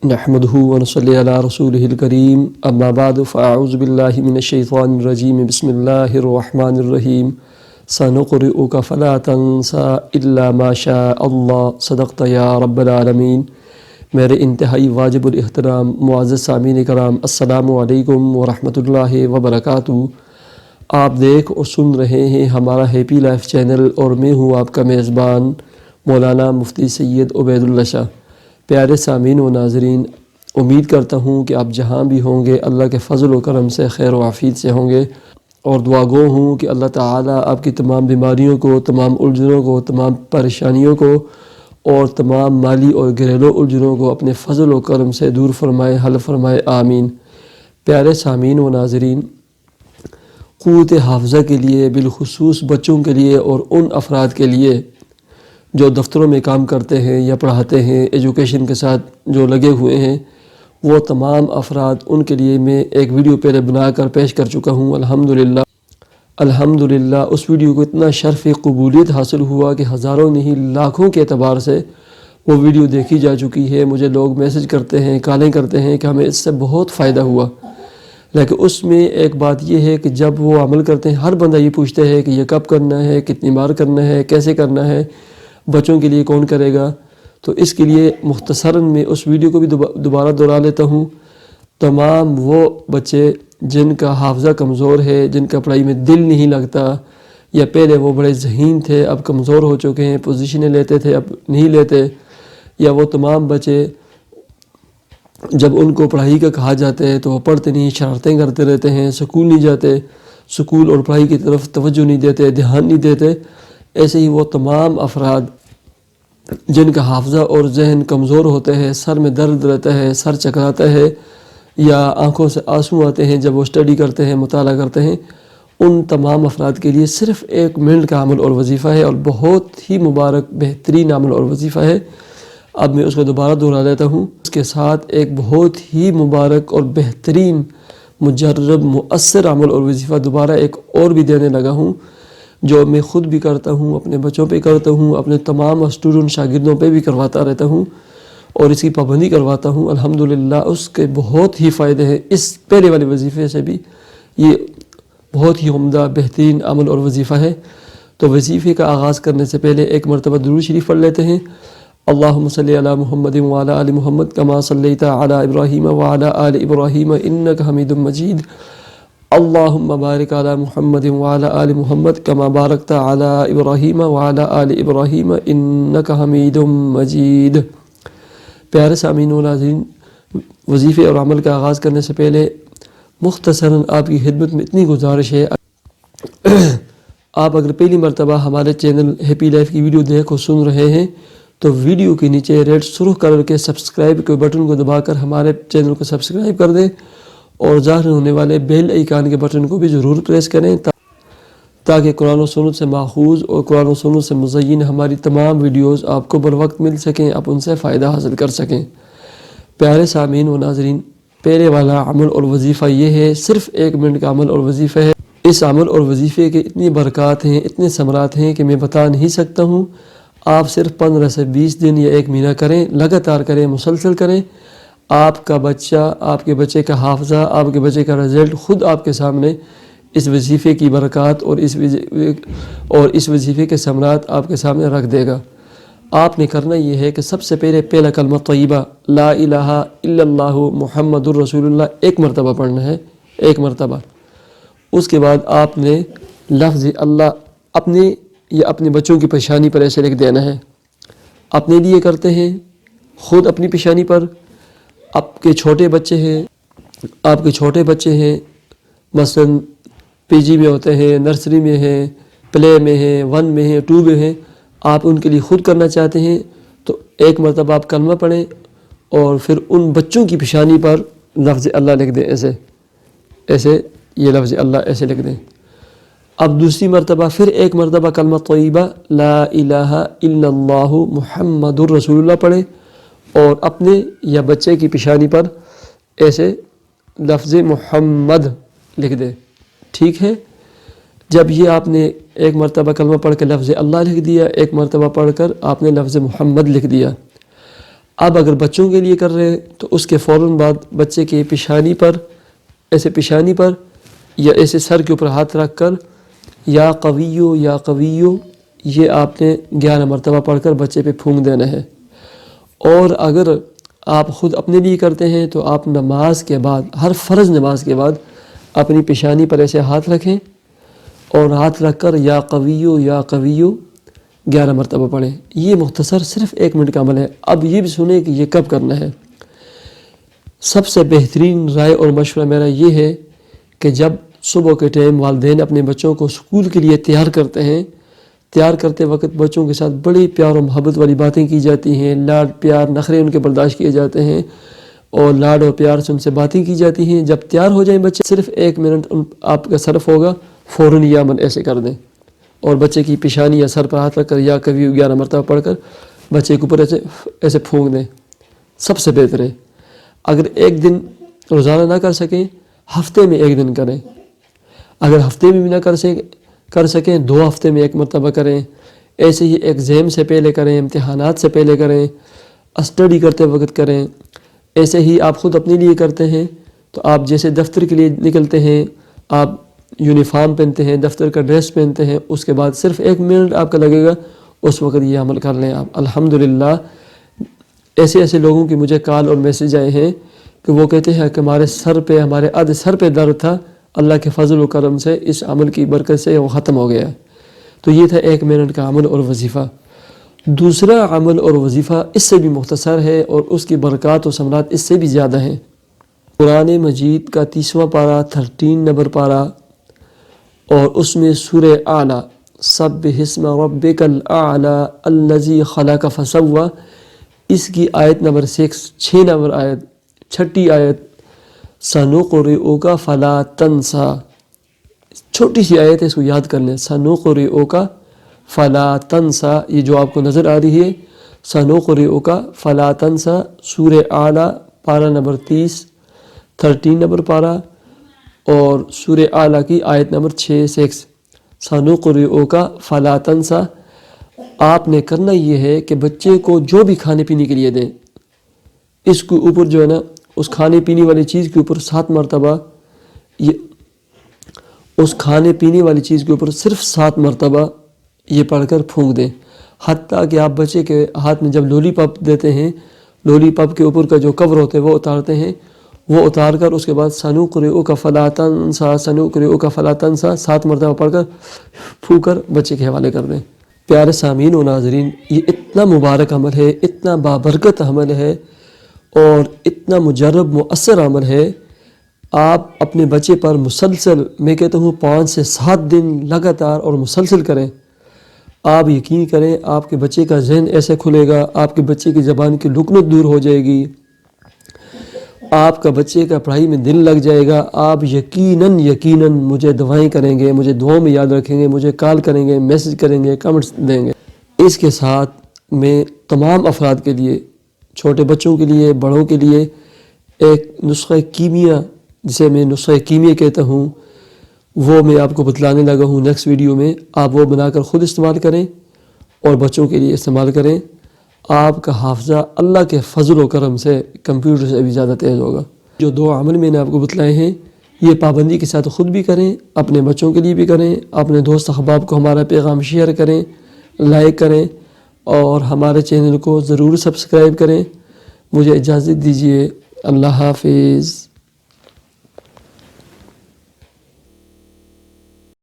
نحمده ونصلي على رسوله الكريم اما بعد فاعوذ بالله من الشيطان الرجيم بسم الله الرحمن الرحيم سنقرئك فلا تنسى الا ما شاء الله صدقت یا رب العالمین۔ میرے انتہائی واجب الاحترام معزز سامعین کرام، السلام علیکم ورحمۃ اللہ وبرکاتہ۔ آپ دیکھ اور سن رہے ہیں ہمارا ہیپی لائف چینل اور میں ہوں آپ کا میزبان مولانا مفتی سید عبید اللہ شاہ۔ پیارے سامعین و ناظرین، امید کرتا ہوں کہ آپ جہاں بھی ہوں گے اللہ کے فضل و کرم سے خیر و عافیت سے ہوں گے، اور دعا گو ہوں کہ اللہ تعالیٰ آپ کی تمام بیماریوں کو، تمام الجھنوں کو، تمام پریشانیوں کو اور تمام مالی اور گھریلو الجھنوں کو اپنے فضل و کرم سے دور فرمائے، حل فرمائے، آمین۔ پیارے سامعین و ناظرین، قوت حافظہ کے لیے، بالخصوص بچوں کے لیے اور ان افراد کے لیے جو دفتروں میں کام کرتے ہیں یا پڑھاتے ہیں، ایجوکیشن کے ساتھ جو لگے ہوئے ہیں، وہ تمام افراد، ان کے لیے میں ایک ویڈیو پہلے بنا کر پیش کر چکا ہوں۔ الحمدللہ اس ویڈیو کو اتنا شرف قبولیت حاصل ہوا کہ ہزاروں نہیں لاکھوں کے اعتبار سے وہ ویڈیو دیکھی جا چکی ہے۔ مجھے لوگ میسج کرتے ہیں، کالیں کرتے ہیں کہ ہمیں اس سے بہت فائدہ ہوا، لیکن اس میں ایک بات یہ ہے کہ جب وہ عمل کرتے ہیں، ہر بندہ یہ پوچھتے ہے کہ یہ کب کرنا ہے، کتنی بار کرنا ہے، کیسے کرنا ہے، بچوں کے لیے کون کرے گا۔ تو اس کے لیے مختصراً میں اس ویڈیو کو بھی دوبارہ دہرا لیتا ہوں۔ تمام وہ بچے جن کا حافظہ کمزور ہے، جن کا پڑھائی میں دل نہیں لگتا، یا پہلے وہ بڑے ذہین تھے اب کمزور ہو چکے ہیں، پوزیشنیں لیتے تھے اب نہیں لیتے، یا وہ تمام بچے جب ان کو پڑھائی کا کہا جاتا ہے تو وہ پڑھتے نہیں، شرارتیں کرتے رہتے ہیں، سکول نہیں جاتے، سکول اور پڑھائی کی طرف توجہ نہیں دیتے، دھیان نہیں دیتے۔ ایسے ہی وہ تمام افراد جن کا حافظہ اور ذہن کمزور ہوتے ہیں، سر میں درد رہتا ہے، سر چکراتا ہے، یا آنکھوں سے آنسو آتے ہیں جب وہ اسٹڈی کرتے ہیں، مطالعہ کرتے ہیں، ان تمام افراد کے لیے صرف 1 منٹ کا عمل اور وظیفہ ہے، اور بہت ہی مبارک بہترین عمل اور وظیفہ ہے۔ اب میں اس کو دوبارہ دہرا لیتا ہوں۔ اس کے ساتھ ایک بہت ہی مبارک اور بہترین مجرب مؤثر عمل اور وظیفہ دوبارہ ایک اور بھی دینے لگا ہوں، جو میں خود بھی کرتا ہوں، اپنے بچوں پہ کرتا ہوں، اپنے تمام اسٹوڈنٹ شاگردوں پہ بھی کرواتا رہتا ہوں، اور اس کی پابندی کرواتا ہوں۔ الحمدللہ اس کے بہت ہی فائدے ہیں۔ اس پہلے والے وظیفے سے بھی یہ بہت ہی عمدہ بہترین عمل اور وظیفہ ہے۔ تو وظیفے کا آغاز کرنے سے پہلے ایک مرتبہ درود شریف پڑھ لیتے ہیں۔ اللہم صلی علی محمد وعلی آل محمد کما صلیت علی ابراہیم وعلی آل ابراہیم انک حمید مجید۔ اللہم بارک علی محمد وعلی آل محمد کما بارکت علی ابراہیم وعلی آل ابراہیم انک حمید مجید۔ پیارے سامعین و ناظرین، وظیفے اور عمل کا آغاز کرنے سے پہلے مختصراً آپ کی خدمت میں اتنی گزارش ہے، آپ اگر پہلی مرتبہ ہمارے چینل ہیپی لائف کی ویڈیو دیکھ اور سن رہے ہیں تو ویڈیو کے نیچے ریڈ سرخ کلر کے سبسکرائب کے بٹن کو دبا کر ہمارے چینل کو سبسکرائب کر دیں، اور ظاہر ہونے والے بیل آئیکن کے بٹن کو بھی ضرور پریس کریں تاکہ قرآن و سنت سے ماخوذ اور قرآن و سنت سے مزین ہماری تمام ویڈیوز آپ کو بر وقت مل سکیں، آپ ان سے فائدہ حاصل کر سکیں۔ پیارے سامعین و ناظرین، پہلے والا عمل اور وظیفہ یہ ہے، صرف 1 منٹ کا عمل اور وظیفہ ہے۔ اس عمل اور وظیفے کے اتنی برکات ہیں، اتنے ثمرات ہیں کہ میں بتا نہیں سکتا ہوں۔ آپ صرف 15 سے 20 دن یا 1 مہینہ کریں، لگاتار کریں، مسلسل کریں، آپ کا بچہ، آپ کے بچے کا حافظہ، آپ کے بچے کا رزلٹ خود آپ کے سامنے اس وظیفے کی برکات اور اس وظیفے کے ثمرات آپ کے سامنے رکھ دے گا۔ آپ نے کرنا یہ ہے کہ سب سے پہلا کلمہ طیبہ لا الہ الا اللہ محمد الرسول اللہ 1 مرتبہ پڑھنا ہے، 1 مرتبہ۔ اس کے بعد آپ نے لفظ اللہ اپنے یا اپنے بچوں کی پیشانی پر ایسے لکھ دینا ہے۔ اپنے لیے کرتے ہیں، خود اپنی پیشانی پر، آپ کے چھوٹے بچے ہیں، مثلاً پی جی میں ہوتے ہیں، نرسری میں ہیں، پلے میں ہیں، 1 میں ہیں، 2 میں ہیں، آپ ان کے لیے خود کرنا چاہتے ہیں تو 1 مرتبہ آپ کلمہ پڑھیں، اور پھر ان بچوں کی پیشانی پر لفظ اللہ لکھ دیں، ایسے یہ لفظ اللہ ایسے لکھ دیں۔ اب دوسری مرتبہ پھر 1 مرتبہ کلمہ طیبہ لا الہ الا اللہ محمد الرسول اللہ پڑھیں، اور اپنے یا بچے کی پیشانی پر ایسے لفظ محمد لکھ دیں، ٹھیک ہے۔ جب یہ آپ نے 1 مرتبہ کلمہ پڑھ کے لفظ اللہ لکھ دیا، 1 مرتبہ پڑھ کر آپ نے لفظ محمد لکھ دیا، اب اگر بچوں کے لیے کر رہے ہیں تو اس کے فوراً بعد بچے کے پیشانی پر یا ایسے سر کے اوپر ہاتھ رکھ کر یا قویو یا قویو یہ آپ نے 11 مرتبہ پڑھ کر بچے پہ پھونک دینا ہے۔ اور اگر آپ خود اپنے لیے کرتے ہیں تو آپ نماز کے بعد، ہر فرض نماز کے بعد اپنی پیشانی پر ایسے ہاتھ رکھیں اور ہاتھ رکھ کر یا قویو 11 مرتبہ پڑھیں۔ یہ مختصر صرف 1 منٹ کا عمل ہے۔ اب یہ بھی سنیں کہ یہ کب کرنا ہے۔ سب سے بہترین رائے اور مشورہ میرا یہ ہے کہ جب صبح کے ٹائم والدین اپنے بچوں کو اسکول کے لیے تیار کرتے ہیں، تیار کرتے وقت بچوں کے ساتھ بڑی پیار و محبت والی باتیں کی جاتی ہیں، لاڈ پیار نخرے ان کے برداشت کیے جاتے ہیں اور لاڈ اور پیار سے ان سے باتیں کی جاتی ہیں۔ جب تیار ہو جائیں بچے، صرف 1 منٹ آپ کا صرف ہوگا، فوراً یا من ایسے کر دیں اور بچے کی پیشانی یا سر پر ہاتھ رکھ کر یا کبھی 11 مرتبہ پڑھ کر بچے کے اوپر ایسے پھونک دیں۔ سب سے بہتر ہے۔ اگر 1 دن روزانہ نہ کر سکیں، ہفتے میں 1 دن کریں۔ اگر ہفتے میں بھی نہ کر سکیں 2 ہفتے میں 1 مرتبہ کریں۔ ایسے ہی ایگزام سے پہلے کریں، امتحانات سے پہلے کریں، اسٹڈی کرتے وقت کریں۔ ایسے ہی آپ خود اپنے لیے کرتے ہیں تو آپ جیسے دفتر کے لیے نکلتے ہیں، آپ یونیفارم پہنتے ہیں، دفتر کا ڈریس پہنتے ہیں، اس کے بعد صرف 1 منٹ آپ کا لگے گا، اس وقت یہ عمل کر لیں آپ۔ الحمدللہ ایسے لوگوں کی مجھے کال اور میسیج آئے ہیں کہ وہ کہتے ہیں کہ ہمارے آدھے سر پہ درد تھا، اللہ کے فضل و کرم سے اس عمل کی برکت سے وہ ختم ہو گیا۔ تو یہ تھا 1 منٹ کا عمل اور وظیفہ۔ دوسرا عمل اور وظیفہ اس سے بھی مختصر ہے اور اس کی برکات و ثمرات اس سے بھی زیادہ ہیں۔ قرآن مجید کا 30واں پارہ 13 نمبر پارہ اور اس میں سورہ اعلیٰ سبح اسم ربک الاعلیٰ الذی خلق فسوی، اس کی آیت نمبر 6 نمبر آیت، 6 آیت، سنقرئک فلا تنسیٰ، چھوٹی سی آیت ہے، اس کو یاد کر لیں۔ سنقرئک فلا تنسیٰ، یہ جو آپ کو نظر آ رہی ہے، سنقرئک فلا تنسیٰ، سورہ اعلیٰ پارہ نمبر 13 نمبر پارہ اور سورہ اعلیٰ کی آیت نمبر 6 سنقرئک فلا تنسیٰ۔ آپ نے کرنا یہ ہے کہ بچے کو جو بھی کھانے پینے کے لیے دیں، اس کے اوپر جو ہے نا، اس کھانے پینے والی چیز کے اوپر 7 مرتبہ اس کھانے پینے والی چیز کے اوپر صرف 7 مرتبہ یہ پڑھ کر پھونک دیں۔ حتیٰ کہ آپ بچے کے ہاتھ میں جب لولی پاپ دیتے ہیں، لولی پاپ کے اوپر کا جو کور ہوتا ہے وہ اتارتے ہیں، وہ اتار کر اس کے بعد سنقرئک فلا تنسیٰ، سنقرئک فلا تنسیٰ 7 مرتبہ پڑھ کر پھونک کر بچے کے حوالے کر دیں۔ پیارے سامعین و ناظرین، یہ اتنا مبارک عمل ہے، اتنا بابرکت عمل ہے اور اتنا مجرب مؤثر عمل ہے۔ آپ اپنے بچے پر مسلسل، میں کہتا ہوں 5 سے 7 دن لگاتار اور مسلسل کریں۔ آپ یقین کریں آپ کے بچے کا ذہن ایسے کھلے گا، آپ کے بچے کی زبان کی لکنت دور ہو جائے گی، آپ کا بچے کا پڑھائی میں دل لگ جائے گا۔ آپ یقیناً مجھے دعائیں کریں گے، مجھے دعاؤں میں یاد رکھیں گے، مجھے کال کریں گے، میسج کریں گے، کمنٹس دیں گے۔ اس کے ساتھ میں تمام افراد کے لیے، چھوٹے بچوں کے لیے، بڑوں کے لیے ایک نسخہ کیمیا، جسے میں نسخہ کیمیا کہتا ہوں، وہ میں آپ کو بتلانے لگا ہوں نیکسٹ ویڈیو میں۔ آپ وہ بنا کر خود استعمال کریں اور بچوں کے لیے استعمال کریں۔ آپ کا حافظہ اللہ کے فضل و کرم سے کمپیوٹر سے بھی زیادہ تیز ہوگا۔ جو 2 عمل میں نے آپ کو بتلائے ہیں، یہ پابندی کے ساتھ خود بھی کریں، اپنے بچوں کے لیے بھی کریں، اپنے دوست احباب کو ہمارا پیغام شیئر کریں، لائک کریں اور ہمارے چینل کو ضرور سبسکرائب کریں۔ مجھے اجازت دیجیے، اللہ حافظ۔